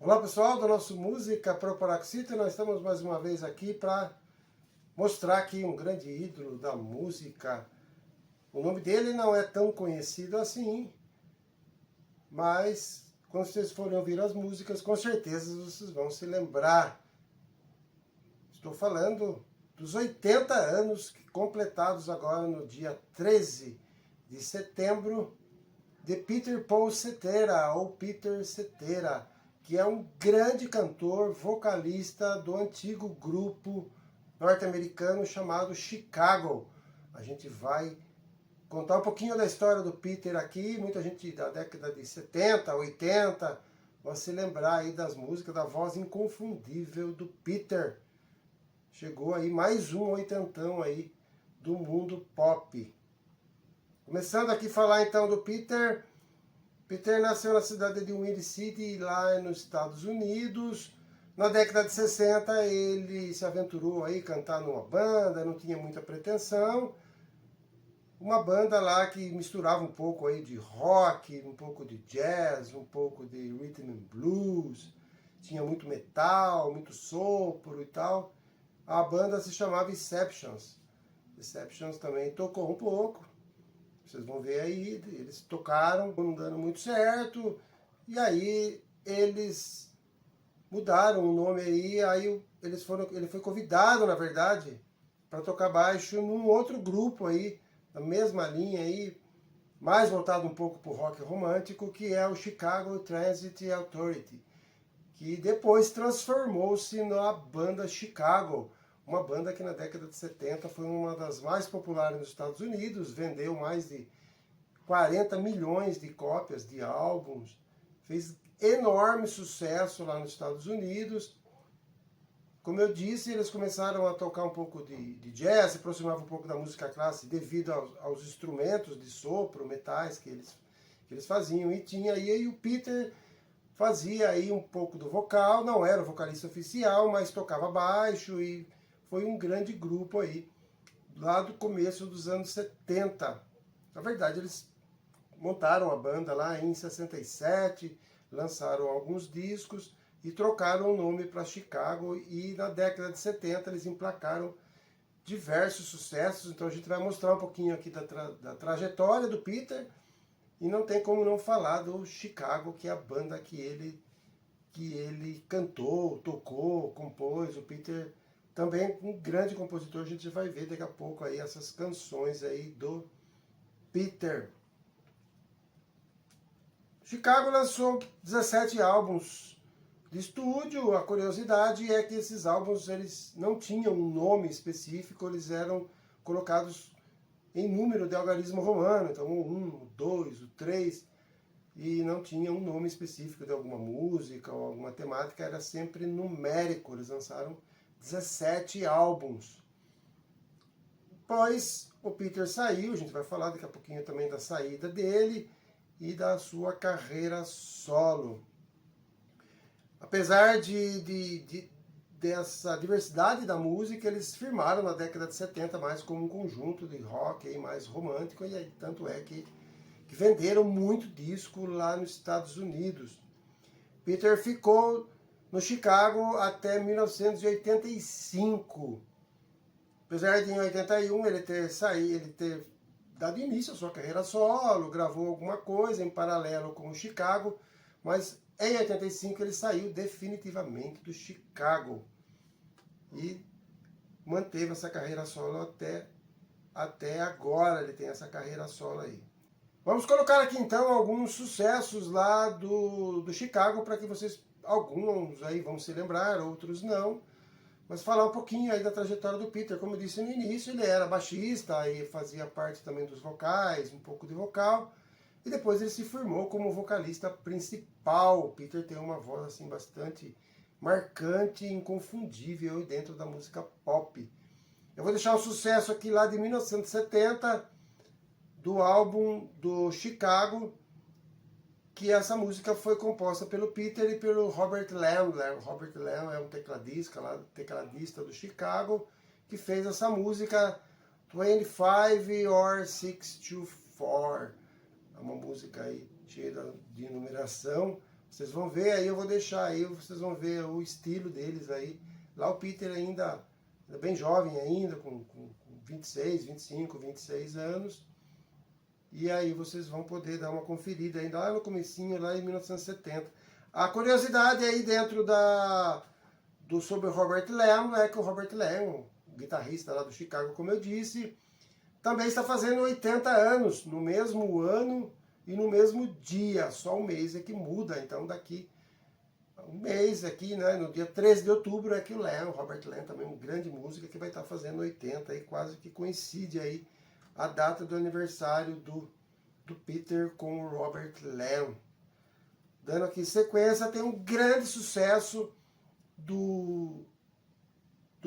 Olá pessoal do nosso Música Proparoxítona, nós estamos mais uma vez aqui para mostrar aqui um grande ídolo da música. O nome dele não é tão conhecido assim, mas quando vocês forem ouvir as músicas, com certeza vocês vão se lembrar. Estou falando dos 80 anos completados agora no dia 13 de setembro, de Peter Paul Cetera, ou Peter Cetera, que é um grande cantor, vocalista do antigo grupo norte-americano chamado Chicago. A gente vai contar um pouquinho da história do Peter aqui. Muita gente da década de 70, 80 vai se lembrar aí das músicas, da voz inconfundível do Peter. Chegou aí mais um oitentão aí do mundo pop. Começando aqui a falar então do Peter. Peter nasceu na cidade de Windy City, lá nos Estados Unidos. Na década de 60 ele se aventurou aí a cantar numa banda, não tinha muita pretensão. Uma banda lá que misturava um pouco aí de rock, um pouco de jazz, um pouco de rhythm and blues. Tinha muito metal, muito sopro e tal. A banda se chamava Exceptions. Exceptions também tocou um pouco. Vocês vão ver aí, eles tocaram, não dando muito certo, e aí eles mudaram o nome aí ele foi convidado, na verdade, para tocar baixo num outro grupo aí, na mesma linha aí, mais voltado um pouco para o rock romântico, que é o Chicago Transit Authority, que depois transformou-se na banda Chicago, uma banda que na década de 70 foi uma das mais populares nos Estados Unidos, vendeu mais de 40 milhões de cópias de álbuns, fez enorme sucesso lá nos Estados Unidos. Como eu disse, eles começaram a tocar um pouco de jazz, se aproximavam um pouco da música clássica devido aos instrumentos de sopro, metais que eles faziam. E tinha aí o Peter fazia aí um pouco do vocal, não era o vocalista oficial, mas tocava baixo e foi um grande grupo aí, lá do começo dos anos 70. Na verdade, eles montaram a banda lá em 67, lançaram alguns discos e trocaram o nome para Chicago, e na década de 70 eles emplacaram diversos sucessos. Então a gente vai mostrar um pouquinho aqui da trajetória do Peter, e não tem como não falar do Chicago, que é a banda que ele cantou, tocou, compôs. O Peter também um grande compositor, a gente vai ver daqui a pouco aí essas canções aí do Peter. Chicago lançou 17 álbuns de estúdio. A curiosidade é que esses álbuns eles não tinham um nome específico, eles eram colocados em número de algarismo romano, então o 1, o 2, o 3, e não tinha um nome específico de alguma música ou alguma temática, era sempre numérico. Eles lançaram 17 álbuns. Depois o Peter saiu, a gente vai falar daqui a pouquinho também da saída dele e da sua carreira solo. Apesar dessa diversidade da música, eles firmaram na década de 70 mais como um conjunto de rock aí mais romântico, e aí, tanto é que venderam muito disco lá nos Estados Unidos. Peter ficou no Chicago até 1985. Apesar de em 81 ele ter dado início à sua carreira solo, gravou alguma coisa em paralelo com o Chicago, mas em 85 ele saiu definitivamente do Chicago e manteve essa carreira solo até agora. Ele tem essa carreira solo aí. Vamos colocar aqui então alguns sucessos lá do Chicago, para que vocês, alguns aí vão se lembrar, outros não, mas falar um pouquinho aí da trajetória do Peter. Como eu disse no início, ele era baixista e fazia parte também dos vocais, um pouco de vocal, e depois ele se firmou como vocalista principal. O Peter tem uma voz assim bastante marcante e inconfundível dentro da música pop. Eu vou deixar um sucesso aqui lá de 1970, do álbum do Chicago, que essa música foi composta pelo Peter e pelo Robert Lamm. O Robert Lamm é um tecladista do Chicago, que fez essa música 25 or 624. É uma música aí cheia de numeração, Vocês vão ver aí, eu vou deixar aí, vocês vão ver o estilo deles aí. Lá o Peter ainda bem jovem ainda, com 26, 25, 26 anos. E aí vocês vão poder dar uma conferida ainda lá no comecinho, lá em 1970. A curiosidade aí dentro sobre o Robert Lamb é que o Robert Lamb, o guitarrista lá do Chicago, como eu disse, também está fazendo 80 anos, no mesmo ano e no mesmo dia. Só um mês é que muda, então daqui um mês aqui, né, no dia 13 de outubro é que o Robert Lamb, também um grande músico, que vai estar fazendo 80, e quase que coincide aí a data do aniversário do Peter com o Robert Lamb. Dando aqui sequência, tem um grande sucesso do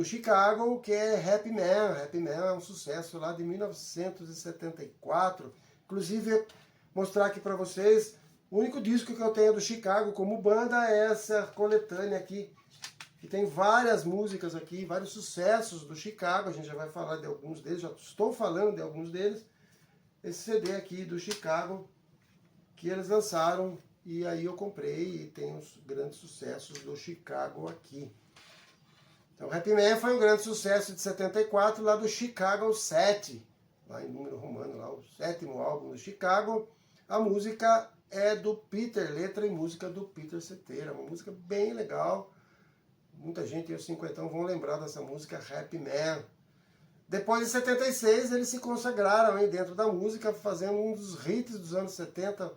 Chicago, que é Happy Man. Happy Man é um sucesso lá de 1974. Inclusive, mostrar aqui para vocês, o único disco que eu tenho do Chicago como banda é essa coletânea aqui, que tem várias músicas aqui, vários sucessos do Chicago. A gente já vai falar de alguns deles, já estou falando de alguns deles. Esse CD aqui do Chicago, que eles lançaram, e aí eu comprei, e tem os grandes sucessos do Chicago aqui. Então, Happy Man foi um grande sucesso de 74, lá do Chicago 7, lá em número romano, lá o 7º álbum do Chicago. A música é do Peter, letra e música do Peter Cetera, uma música bem legal. Muita gente, os cinquentão, vão lembrar dessa música Happy Man. Depois de 76, eles se consagraram aí dentro da música, fazendo um dos hits dos anos 70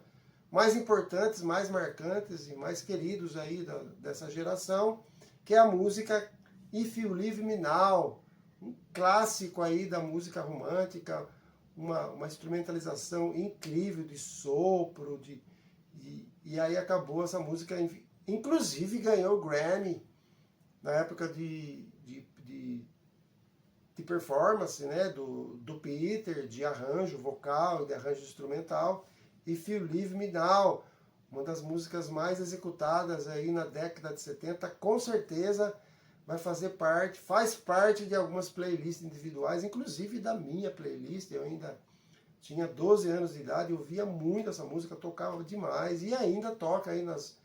mais importantes, mais marcantes e mais queridos aí dessa geração, que é a música If You Leave Me Now, um clássico aí da música romântica, uma instrumentalização incrível de sopro, e aí acabou essa música, inclusive ganhou o Grammy na época de performance, né, do Peter, de arranjo vocal e de arranjo instrumental. If You Leave Me Now, uma das músicas mais executadas aí na década de 70, com certeza vai fazer parte, faz parte de algumas playlists individuais, inclusive da minha playlist. Eu ainda tinha 12 anos de idade, eu ouvia muito essa música, tocava demais, e ainda toca aí nas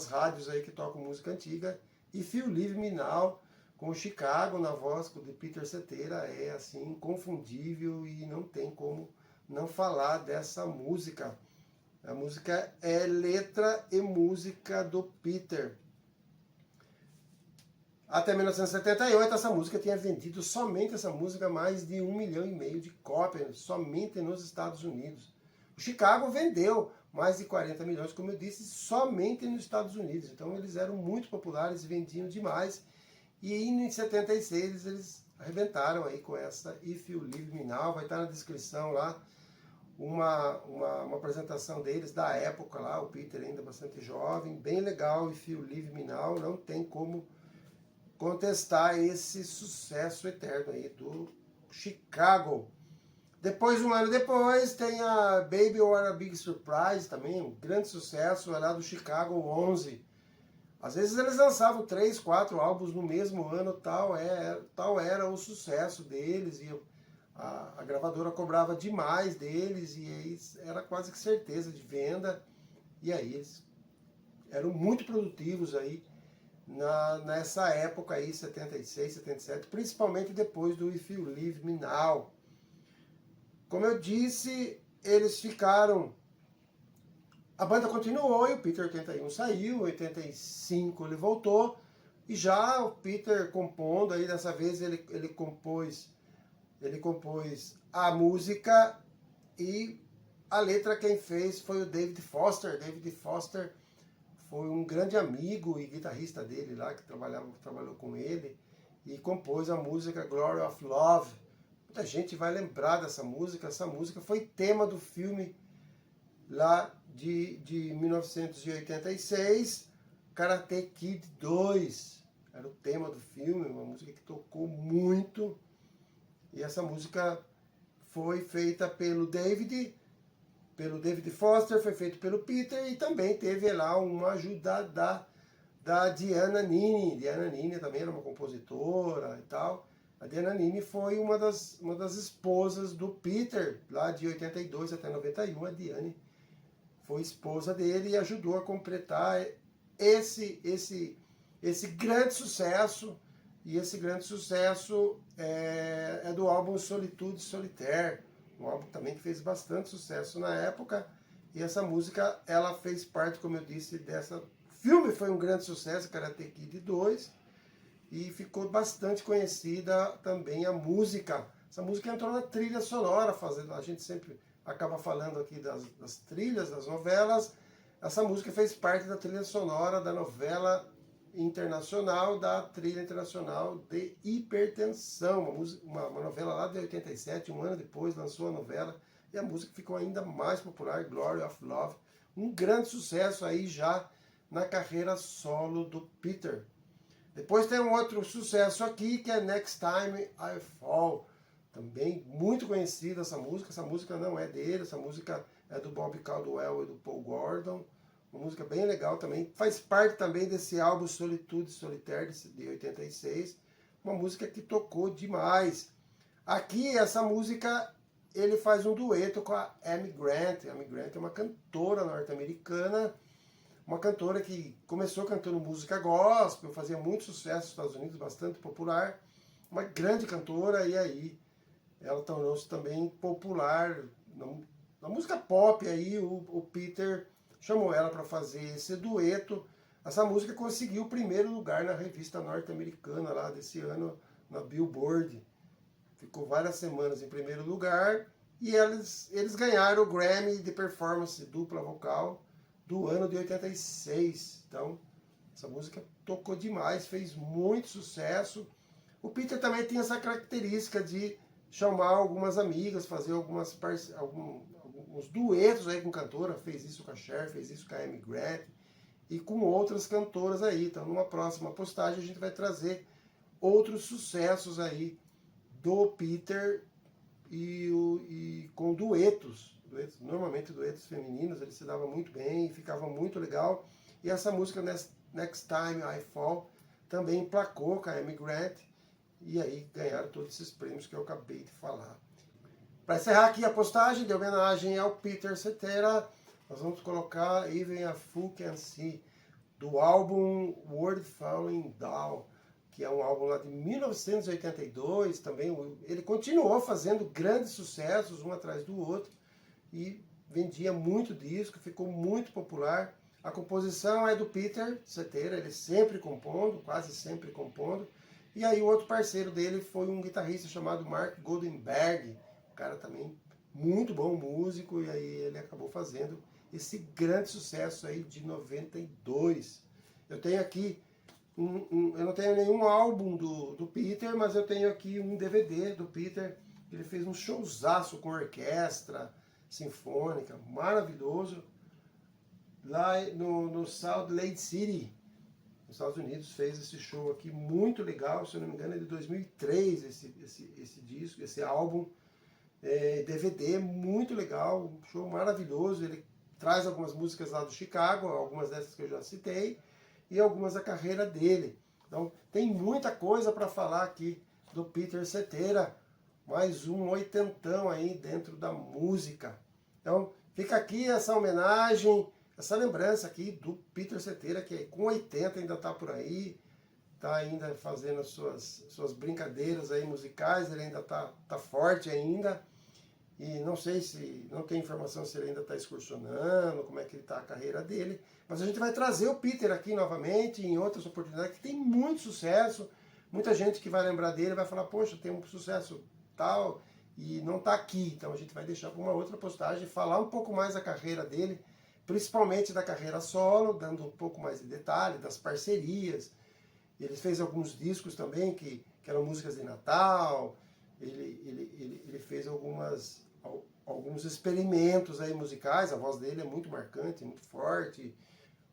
rádios aí que tocam música antiga. If You Leave Me Now, com o Chicago na voz de Peter Cetera, é assim, inconfundível, e não tem como não falar dessa música. A música é letra e música do Peter. Até 1978, essa música tinha vendido, somente essa música, mais de 1,5 milhão de cópias, somente nos Estados Unidos. O Chicago vendeu mais de 40 milhões, como eu disse, somente nos Estados Unidos. Então eles eram muito populares, vendiam demais. E em 76 eles arrebentaram aí com essa If You Leave Me Now. Vai estar na descrição lá uma apresentação deles da época lá, o Peter ainda bastante jovem, bem legal. If You Leave Me Now, não tem como contestar esse sucesso eterno aí do Chicago. Depois, um ano depois, tem a Baby What a Big Surprise, também um grande sucesso, lá do Chicago 11. Às vezes eles lançavam 3, 4 álbuns no mesmo ano, tal era o sucesso deles, e a gravadora cobrava demais deles, e aí era quase que certeza de venda, e aí eles eram muito produtivos aí nessa época aí, 76, 77, principalmente depois do If You Leave Me Now. Como eu disse, eles ficaram... A banda continuou, e o Peter 81 saiu, 85 ele voltou, e já o Peter compondo, aí dessa vez ele compôs a música, e a letra quem fez foi o David Foster. David Foster foi um grande amigo e guitarrista dele lá, que trabalhou com ele, e compôs a música Glory of Love. Muita gente vai lembrar dessa música. Essa música foi tema do filme lá de 1986, Karate Kid 2. Era o tema do filme, uma música que tocou muito. E essa música foi feita pelo David Foster, foi feito pelo Peter, e também teve lá uma ajuda da Diana Nini. Diana Nini também era uma compositora e tal. A Diana Nini foi uma das esposas do Peter, lá de 82 até 91. A Diane foi esposa dele e ajudou a completar esse grande sucesso. E esse grande sucesso é do álbum Solitude Solitaire, um álbum também que fez bastante sucesso na época. E essa música, ela fez parte, como eu disse, dessa... O filme foi um grande sucesso, Karate Kid 2, e ficou bastante conhecida também a música. Essa música entrou na trilha sonora, fazendo, a gente sempre acaba falando aqui das trilhas, das novelas. Essa música fez parte da trilha sonora da novela internacional, da trilha internacional de Hipertensão, uma novela lá de 87, um ano depois lançou a novela, e a música ficou ainda mais popular, Glory of Love, um grande sucesso aí já na carreira solo do Peter. Depois tem um outro sucesso aqui, que é Next Time I Fall, também muito conhecida essa música não é dele, essa música é do Bob Caldwell e do Paul Gordon, uma música bem legal também, faz parte também desse álbum Solitude Solitaire de 86, uma música que tocou demais. Aqui, essa música, ele faz um dueto com a Amy Grant. A Amy Grant é uma cantora norte-americana, uma cantora que começou cantando música gospel, fazia muito sucesso nos Estados Unidos, bastante popular, uma grande cantora, e aí ela tornou-se também popular na música pop. Aí o Peter chamou ela para fazer esse dueto. Essa música conseguiu o primeiro lugar na revista norte-americana lá desse ano, na Billboard. Ficou várias semanas em primeiro lugar, e eles ganharam o Grammy de Performance Dupla Vocal do ano de 86. Então, essa música tocou demais, fez muito sucesso. O Peter também tinha essa característica de chamar algumas amigas, fazer alguns duetos aí com cantora, fez isso com a Cher, fez isso com a Amy Grant e com outras cantoras aí. Então, numa próxima postagem a gente vai trazer outros sucessos aí do Peter e com duetos, normalmente duetos femininos, ele se dava muito bem, ficava muito legal. E essa música Next Time I Fall também emplacou com a Amy Grant, e aí ganharam todos esses prêmios que eu acabei de falar. Para encerrar aqui a postagem de homenagem ao Peter Cetera, nós vamos colocar Even a Fool Can See, do álbum World Falling Down, que é um álbum lá de 1982, também ele continuou fazendo grandes sucessos, um atrás do outro, e vendia muito disco, ficou muito popular. A composição é do Peter Cetera, ele sempre compondo, quase sempre compondo, e aí o outro parceiro dele foi um guitarrista chamado Mark Goldenberg, um cara também muito bom músico, e aí ele acabou fazendo esse grande sucesso aí de 92. Eu tenho aqui eu não tenho nenhum álbum do Peter, mas eu tenho aqui um DVD do Peter. Ele fez um showzaço com orquestra sinfônica, maravilhoso, lá no Salt Lake City, nos Estados Unidos. Fez esse show aqui muito legal, se eu não me engano é de 2003 esse disco, esse álbum, DVD, muito legal, um show maravilhoso. Ele traz algumas músicas lá do Chicago, algumas dessas que eu já citei, e algumas da carreira dele. Então tem muita coisa para falar aqui do Peter Cetera, mais um oitentão aí dentro da música. Então fica aqui essa homenagem, essa lembrança aqui do Peter Cetera, que com 80 ainda está por aí, está ainda fazendo as suas brincadeiras aí musicais, ele ainda está forte ainda. E não sei se, não tem informação se ele ainda está excursionando, como é que está a carreira dele. Mas a gente vai trazer o Peter aqui novamente, em outras oportunidades, que tem muito sucesso. Muita gente que vai lembrar dele vai falar, poxa, tem um sucesso tal, e não está aqui. Então a gente vai deixar para uma outra postagem, falar um pouco mais da carreira dele, principalmente da carreira solo, dando um pouco mais de detalhe, das parcerias. Ele fez alguns discos também, que eram músicas de Natal. Ele fez alguns experimentos aí musicais. A voz dele é muito marcante, muito forte,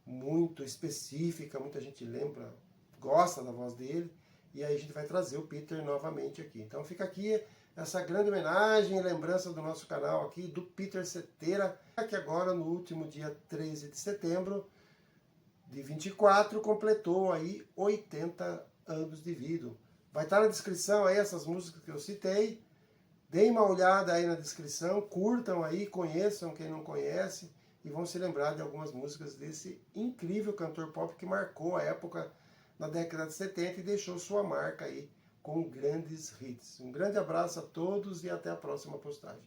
muito específica, muita gente lembra, gosta da voz dele, e aí a gente vai trazer o Peter novamente aqui. Então fica aqui essa grande homenagem e lembrança do nosso canal aqui, do Peter Cetera, que agora no último dia 13 de setembro de 24, completou aí 80 anos de vida. Vai estar na descrição aí essas músicas que eu citei. Deem uma olhada aí na descrição, curtam aí, conheçam quem não conhece. e vão se lembrar de algumas músicas desse incrível cantor pop que marcou a época na década de 70 e deixou sua marca aí com grandes hits. Um grande abraço a todos e até a próxima postagem.